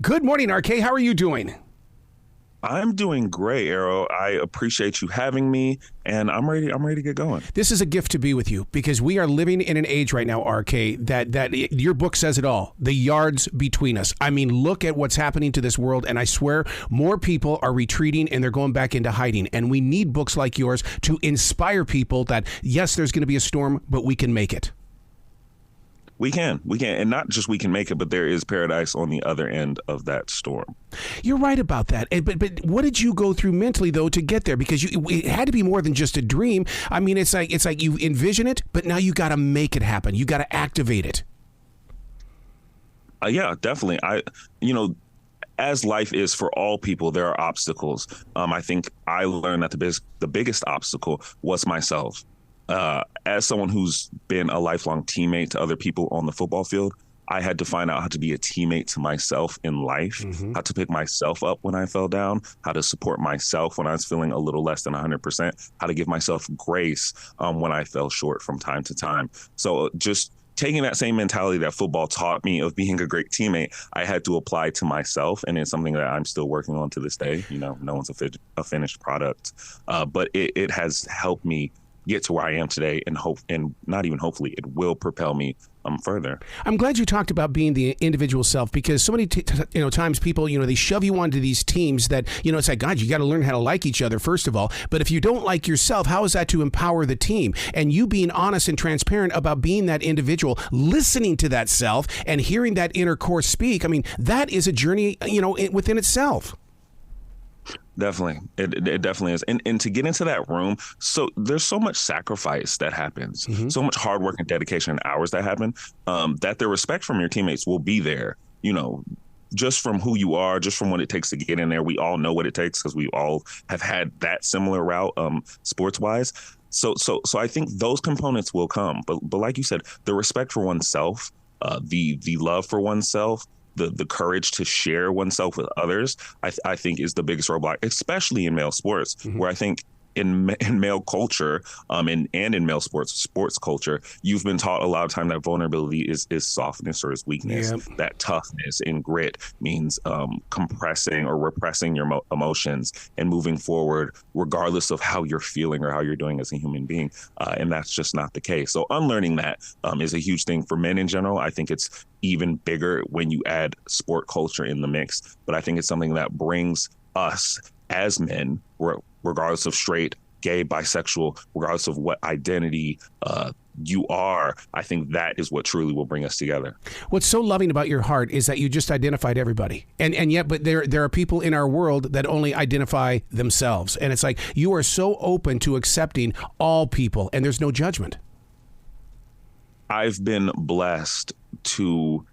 Good morning, RK. How are you doing? I'm doing great, Arrow. I appreciate you having me, and I'm ready. I'm ready to get going. This is a gift to be with you because we are living in an age right now, RK, that your book says it all. The yards between us. I mean, look at what's happening to this world, and I swear more people are retreating and they're going back into hiding. And we need books like yours to inspire people that, yes, there's going to be a storm, but we can make it. We can, and not just we can make it, but there is paradise on the other end of that storm. You're right about that. But what did you go through mentally, though, to get there? Because it had to be more than just a dream. I mean, it's like you envision it, but now you got to make it happen. You got to activate it. Yeah, definitely. As life is for all people, there are obstacles. I think I learned that the biggest obstacle was myself. As someone who's been a lifelong teammate to other people on the football field, I had to find out how to be a teammate to myself in life, how to pick myself up when I fell down, how to support myself when I was feeling a little less than 100%, how to give myself grace when I fell short from time to time. So just taking that same mentality that football taught me of being a great teammate, I had to apply to myself. And it's something that I'm still working on to this day. No one's a finished product, but it has helped me get to where I am today, and not even hopefully, it will propel me further. I'm glad you talked about being the individual self, because so many times people, they shove you onto these teams that, it's like, God, you got to learn how to like each other, first of all. But if you don't like yourself, how is that to empower the team? And you being honest and transparent about being that individual, listening to that self and hearing that inner core speak, I mean, that is a journey, within itself. Definitely. It definitely is. And to get into that room, so there's so much sacrifice that happens, so much hard work and dedication and hours that happen, that the respect from your teammates will be there, just from who you are, just from what it takes to get in there. We all know what it takes because we all have had that similar route sports wise. So I think those components will come. But like you said, the respect for oneself, the love for oneself, the courage to share oneself with others, I think is the biggest roadblock, especially in male sports, where I think in male culture and in male sports culture, you've been taught a lot of time that vulnerability is softness or is weakness. Yep. That toughness and grit means compressing or repressing your emotions and moving forward regardless of how you're feeling or how you're doing as a human being. And that's just not the case. So unlearning that is a huge thing for men in general. I think it's even bigger when you add sport culture in the mix. But I think it's something that brings us as men, regardless of straight, gay, bisexual, regardless of what identity you are, I think that is what truly will bring us together. What's so loving about your heart is that you just identified everybody. And yet, but there are people in our world that only identify themselves. And it's like you are so open to accepting all people, and there's no judgment. I've been blessed to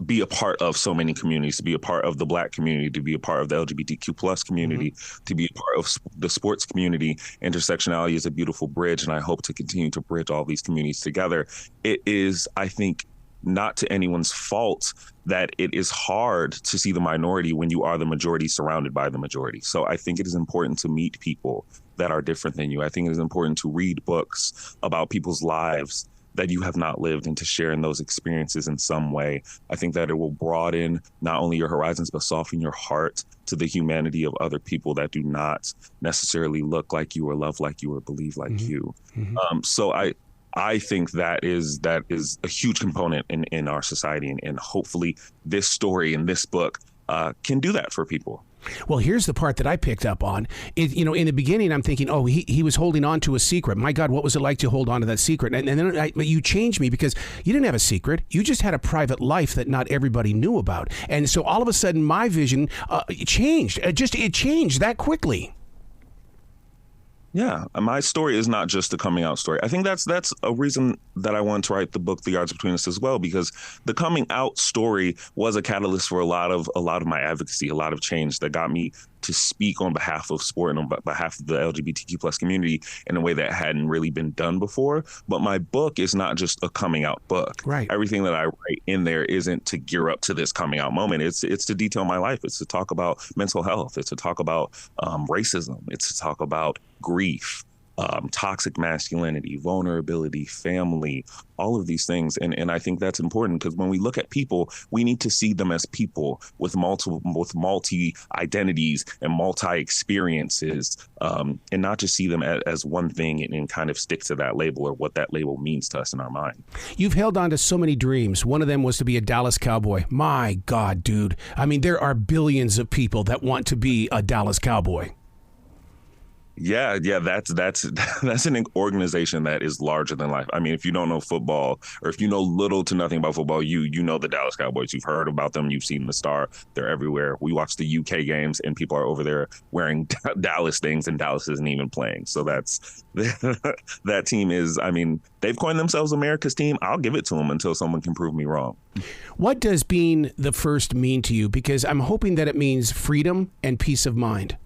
be a part of so many communities, to be a part of the Black community, to be a part of the LGBTQ plus community, to be a part of the sports community. Intersectionality is a beautiful bridge, and I hope to continue to bridge all these communities together. It is, I think, not to anyone's fault that it is hard to see the minority when you are the majority surrounded by the majority. So I think it is important to meet people that are different than you. I think it is important to read books about people's lives that you have not lived and to share in those experiences in some way. I think that it will broaden not only your horizons, but soften your heart to the humanity of other people that do not necessarily look like you or love like you or believe like you. So I think that is a huge component in our society. And hopefully this story and this book can do that for people. Well, here's the part that I picked up on. In the beginning, I'm thinking, oh, he was holding on to a secret. My God, what was it like to hold on to that secret? And then you changed me because you didn't have a secret. You just had a private life that not everybody knew about. And so all of a sudden, my vision changed. It changed that quickly. Yeah, my story is not just a coming out story. I think that's a reason that I wanted to write the book, The Yards Between Us, as well, because the coming out story was a catalyst for a lot of my advocacy, a lot of change that got me to speak on behalf of sport and on behalf of the LGBTQ plus community in a way that hadn't really been done before. But my book is not just a coming out book. Right. Everything that I write in there isn't to gear up to this coming out moment. It's to detail my life. It's to talk about mental health. It's to talk about racism. It's to talk about grief. toxic masculinity, vulnerability, family, all of these things. And I think that's important because when we look at people, we need to see them as people with multi identities and multi experiences, and not just see them as one thing and kind of stick to that label or what that label means to us in our mind. You've held on to so many dreams. One of them was to be a Dallas Cowboy. My God, dude. I mean, there are billions of people that want to be a Dallas Cowboy. Yeah, that's an organization that is larger than life. I mean, if you don't know football, or if you know little to nothing about football, you know the Dallas Cowboys. You've heard about them. You've seen the star. They're everywhere. We watch the UK games, and people are over there wearing Dallas things, and Dallas isn't even playing. So that's that team is. I mean, they've coined themselves America's team. I'll give it to them until someone can prove me wrong. What does being the first mean to you? Because I'm hoping that it means freedom and peace of mind.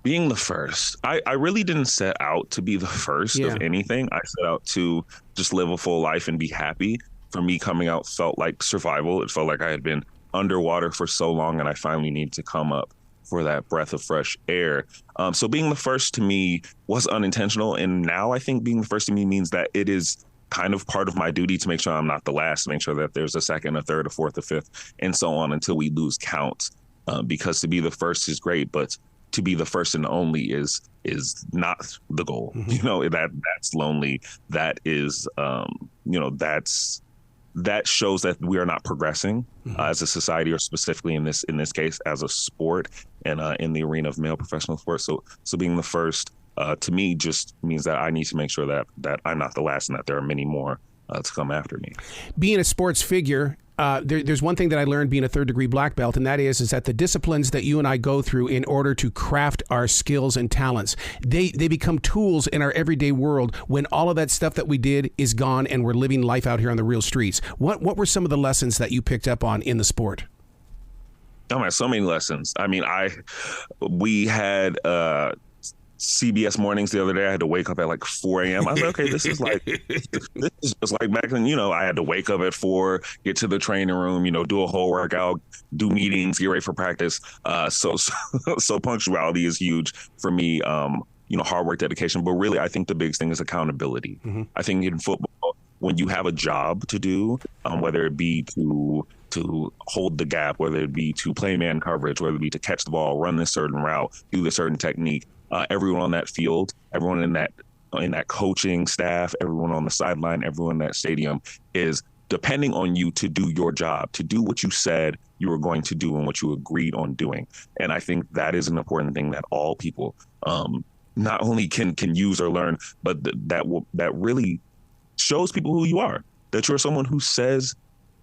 Being the first, I really didn't set out to be the first of anything. I set out to just live a full life and be happy. For me, coming out felt like survival. It felt like I had been underwater for so long, and I finally needed to come up for that breath of fresh air. So being the first to me was unintentional. And now I think being the first to me means that it is kind of part of my duty to make sure I'm not the last, to make sure that there's a second, a third, a fourth, a fifth, and so on until we lose count. Because to be the first is great, but to be the first and only is not the goal. Mm-hmm. You know, that's lonely. That is, that shows that we are not progressing as a society, or specifically in this case as a sport and in the arena of male professional sports. So being the first to me just means that I need to make sure that I'm not the last and that there are many more to come after me. Being a sports figure, there's one thing that I learned being a third-degree black belt, and that is that the disciplines that you and I go through in order to craft our skills and talents, they become tools in our everyday world when all of that stuff that we did is gone and we're living life out here on the real streets. What were some of the lessons that you picked up on in the sport? Oh man, so many lessons. I mean, we had CBS mornings the other day. I had to wake up at like 4 a.m. I was like, okay, this is just like back then, I had to wake up at 4, get to the training room, do a whole workout, do meetings, get ready for practice. So punctuality is huge for me. Hard work, dedication, but really I think the biggest thing is accountability. Mm-hmm. I think in football, when you have a job to do, whether it be to hold the gap, whether it be to play man coverage, whether it be to catch the ball, run this certain route, do this certain technique, everyone on that field, everyone in that coaching staff, everyone on the sideline, everyone in that stadium is depending on you to do your job, to do what you said you were going to do and what you agreed on doing. And I think that is an important thing that all people not only can use or learn, but that really shows people who you are, that you're someone who says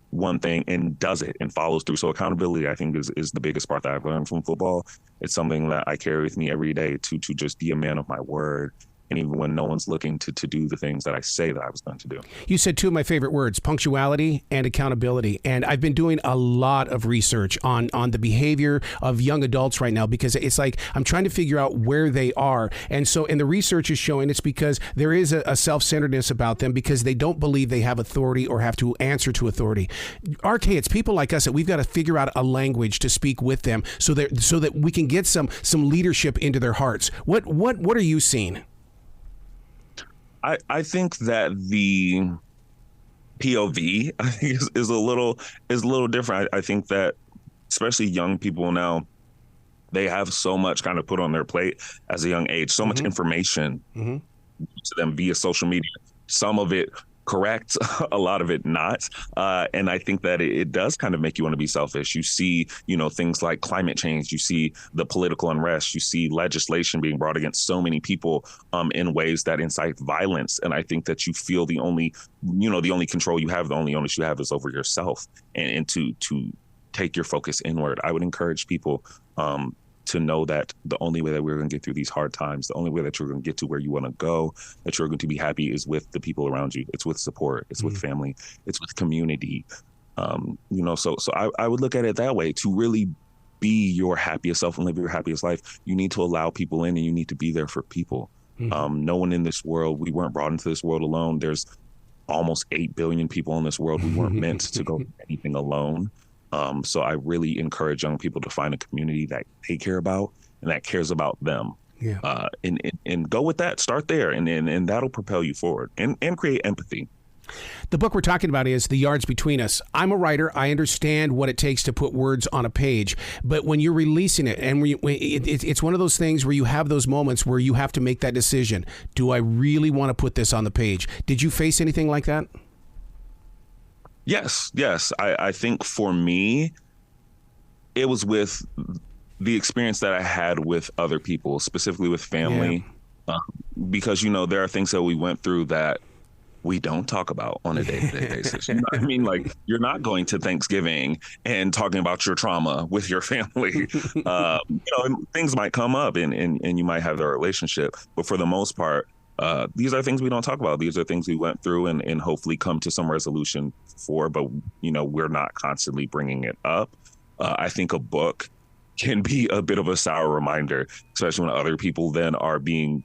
one thing and does it and follows through. So accountability, I think, is the biggest part that I've learned from football. It's something that I carry with me every day to just be a man of my word. And even when no one's looking to do the things that I say that I was going to do. You said two of my favorite words, punctuality and accountability. And I've been doing a lot of research on the behavior of young adults right now, because it's like I'm trying to figure out where they are. And the research is showing it's because there is a self-centeredness about them, because they don't believe they have authority or have to answer to authority. RK, it's people like us that we've got to figure out a language to speak with them so that we can get some leadership into their hearts. What are you seeing? I think that the POV I think is a little different. I think that especially young people now, they have so much kind of put on their plate as a young age, so much information to them via social media. Some of it correct, a lot of it not. And I think that it does kind of make you want to be selfish. You see, things like climate change, you see the political unrest, you see legislation being brought against so many people in ways that incite violence. And I think that you feel the only control you have, the only onus you have is over yourself, and to take your focus inward. I would encourage people to know that the only way that we're going to get through these hard times, the only way that you're going to get to where you want to go, that you're going to be happy, is with the people around you. It's with support. It's with family. It's with community. So I would look at it that way. To really be your happiest self and live your happiest life, you need to allow people in, and you need to be there for people. No one in this world, we weren't brought into this world alone. There's almost 8 billion people in this world. We weren't meant to go through anything alone. So I really encourage young people to find a community that they care about and that cares about them. Yeah. And go with that. Start there, and that'll propel you forward and create empathy. The book we're talking about is The Yards Between Us. I'm a writer. I understand what it takes to put words on a page. But when you're releasing it, and it's one of those things where you have those moments where you have to make that decision. Do I really want to put this on the page? Did you face anything like that? Yes. I think for me, it was with the experience that I had with other people, specifically with family, because, there are things that we went through that we don't talk about on a day-to-day basis. You know what I mean? Like, you're not going to Thanksgiving and talking about your trauma with your family. Things might come up and you might have a relationship, but for the most part, these are things we don't talk about. These are things we went through and hopefully come to some resolution for, but, we're not constantly bringing it up. I think a book can be a bit of a sour reminder, especially when other people then are being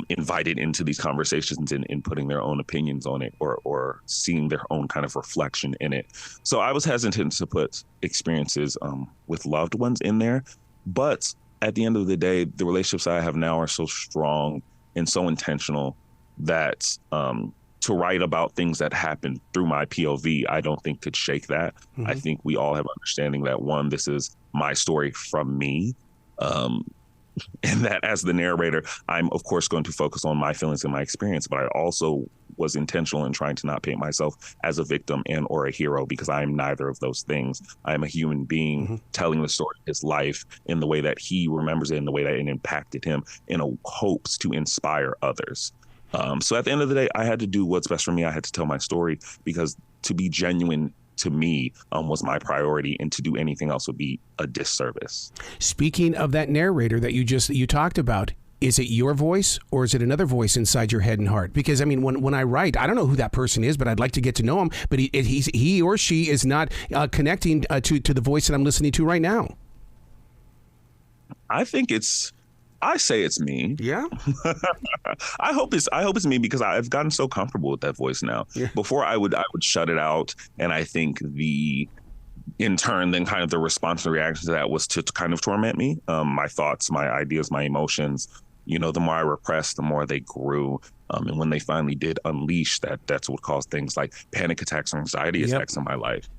invited into these conversations and putting their own opinions on it or seeing their own kind of reflection in it. So I was hesitant to put experiences with loved ones in there. But at the end of the day, the relationships I have now are so strong and so intentional that to write about things that happened through my POV, I don't think could shake that. Mm-hmm. I think we all have understanding that, one, this is my story from me. And that as the narrator, I'm, of course, going to focus on my feelings and my experience, but I also was intentional in trying to not paint myself as a victim and or a hero, because I am neither of those things. I am a human being telling the story of his life in the way that he remembers it, in the way that it impacted him, in hopes to inspire others. So at the end of the day, I had to do what's best for me. I had to tell my story, because to be genuine to me was my priority, and to do anything else would be a disservice. Speaking of that narrator that you talked about, is it your voice or is it another voice inside your head and heart? Because, I mean, when I write, I don't know who that person is, but I'd like to get to know him. But he or she is not connecting to the voice that I'm listening to right now. I say it's me. Yeah. I hope it's me, because I've gotten so comfortable with that voice now. Yeah. Before I would shut it out, and I think in turn, then kind of the response and reaction to that was to kind of torment me. My thoughts, my ideas, my emotions. The more I repressed, the more they grew. And when they finally did unleash, that's what caused things like panic attacks and anxiety attacks in my life.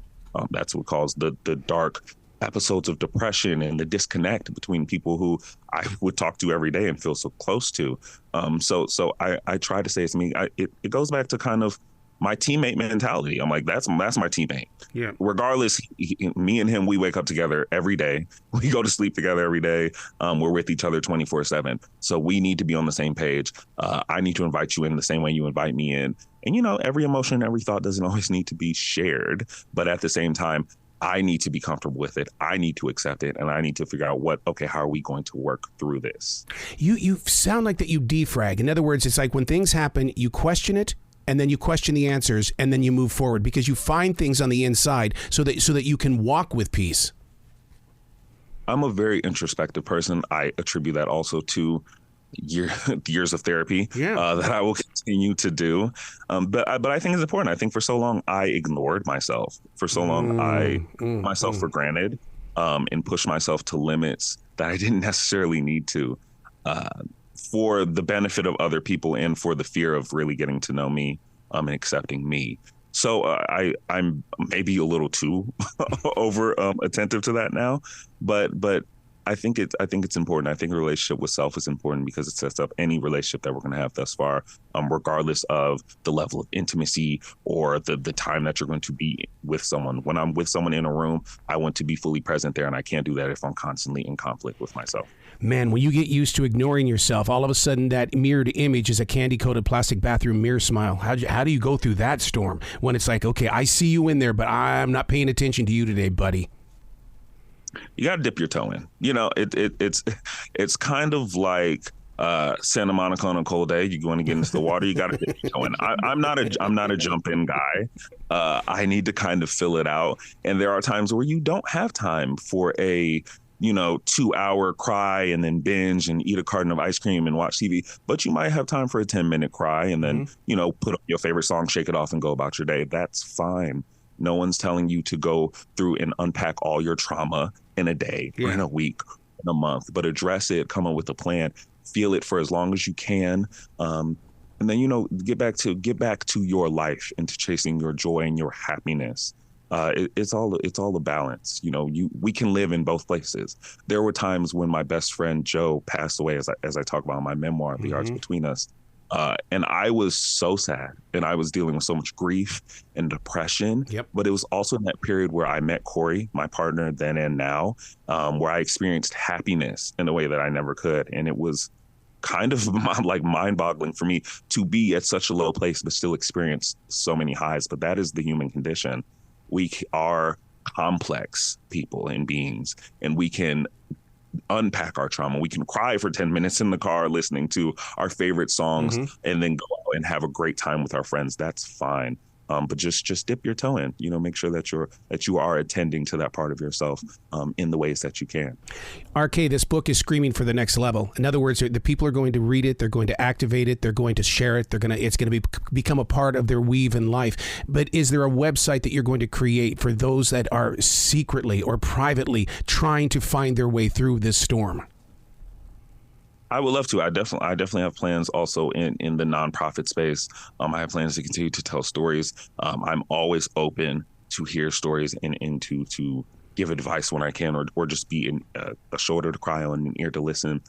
That's what caused the dark episodes of depression and the disconnect between people who I would talk to every day and feel so close to. So I try to say it's me. It goes back to kind of my teammate mentality. I'm like, that's my teammate. Yeah. Regardless, me and him, we wake up together every day. We go to sleep together every day. We're with each other 24/7. So we need to be on the same page. I need to invite you in the same way you invite me in. And, every emotion, every thought doesn't always need to be shared. But at the same time, I need to be comfortable with it. I need to accept it. And I need to figure out how are we going to work through this? You sound like that you defrag. In other words, it's like when things happen, you question it, and then you question the answers, and then you move forward, because you find things on the inside so that you can walk with peace. I'm a very introspective person. I attribute that also to years of therapy that I will continue to do. But I think it's important. I think for so long I ignored myself. For so long I took myself for granted and pushed myself to limits that I didn't necessarily need to, for the benefit of other people and for the fear of really getting to know me and accepting me. So I'm maybe a little too over attentive to that now, but I think it's important. I think a relationship with self is important, because it sets up any relationship that we're going to have thus far, regardless of the level of intimacy or the time that you're going to be with someone. When I'm with someone in a room, I want to be fully present there, and I can't do that if I'm constantly in conflict with myself. Man, when you get used to ignoring yourself, all of a sudden that mirrored image is a candy-coated plastic bathroom mirror smile. How do you go through that storm when it's like, okay, I see you in there, but I'm not paying attention to you today, buddy? You got to dip your toe in. It's kind of like Santa Monica on a cold day. You want to get into the water, you got to dip your toe in. I'm not a jump in guy. I need to kind of fill it out. And there are times where you don't have time for a 2-hour cry and then binge and eat a carton of ice cream and watch TV. But you might have time for a 10-minute cry and then, put up your favorite song, shake it off, and go about your day. That's fine. No one's telling you to go through and unpack all your trauma in a day or in a week, in a month, but address it, come up with a plan, feel it for as long as you can. And then, get back to your life and to chasing your joy and your happiness. It's all a balance. We can live in both places. There were times when my best friend Joe passed away, as I talk about in my memoir, The Arts Between Us. And I was so sad, and I was dealing with so much grief and depression. Yep. But it was also in that period where I met Corey, my partner then and now, where I experienced happiness in a way that I never could. And it was kind of like mind-boggling for me to be at such a low place but still experience so many highs. But that is the human condition. We are complex people and beings, and we can unpack our trauma. We can cry for 10 minutes in the car listening to our favorite songs and then go out and have a great time with our friends. That's fine. But just dip your toe in, make sure that you are attending to that part of yourself in the ways that you can. RK, this book is screaming for the next level. In other words, the people are going to read it, they're going to activate it, they're going to share it, it's going to become a part of their weave in life. But is there a website that you're going to create for those that are secretly or privately trying to find their way through this storm? I would love to. I definitely have plans also in the nonprofit space. I have plans to continue to tell stories. I'm always open to hear stories and to give advice when I can, or just be a shoulder to cry on, an ear to listen,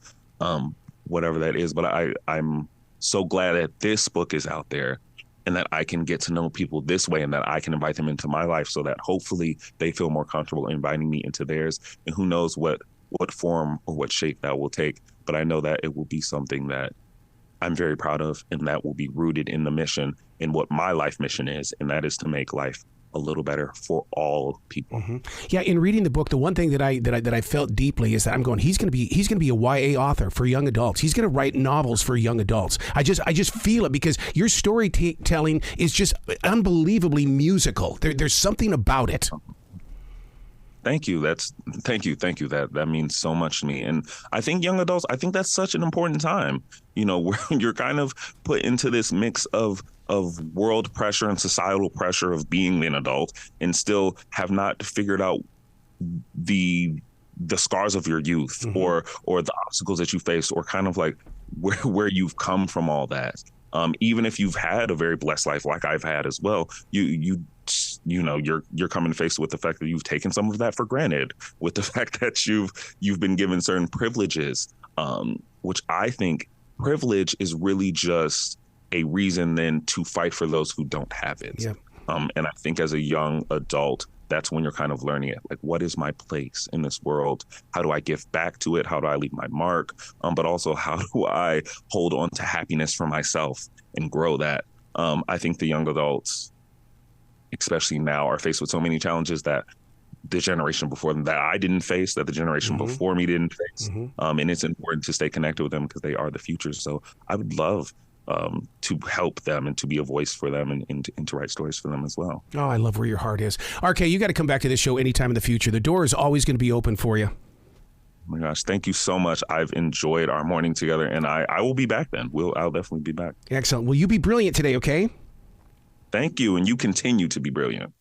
whatever that is. But I'm so glad that this book is out there and that I can get to know people this way, and that I can invite them into my life so that hopefully they feel more comfortable inviting me into theirs. And who knows what form or what shape that will take. But I know that it will be something that I'm very proud of, and that will be rooted in the mission, in what my life mission is, and that is to make life a little better for all people. Yeah, in reading the book, the one thing that I felt deeply is that I'm going, he's going to be a YA author for young adults. He's going to write novels for young adults. I just feel it, because your storytelling is just unbelievably musical. There's something about it. Thank you. Thank you. That means so much to me. And I think young adults, I think that's such an important time, where you're kind of put into this mix of world pressure and societal pressure of being an adult, and still have not figured out the scars of your youth or the obstacles that you face, or kind of like where you've come from all that. Even if you've had a very blessed life like I've had as well, you're coming faced with the fact that you've taken some of that for granted, with the fact that you've been given certain privileges, which I think privilege is really just a reason then to fight for those who don't have it. Yeah. And I think as a young adult, that's when you're kind of learning it. Like, what is my place in this world? How do I give back to it? How do I leave my mark? But also, how do I hold on to happiness for myself and grow that? I think the young adults, especially now, are faced with so many challenges that the generation before them, that I didn't face, that the generation before me didn't face. And it's important to stay connected with them, because they are the future. So I would love to help them and to be a voice for them, and to write stories for them as well. Oh, I love where your heart is. RK, you got to come back to this show anytime in the future. The door is always going to be open for you. Oh my gosh, thank you so much. I've enjoyed our morning together, and I will be back then. I'll definitely be back. Excellent. Will you be brilliant today, okay? Thank you, and you continue to be brilliant.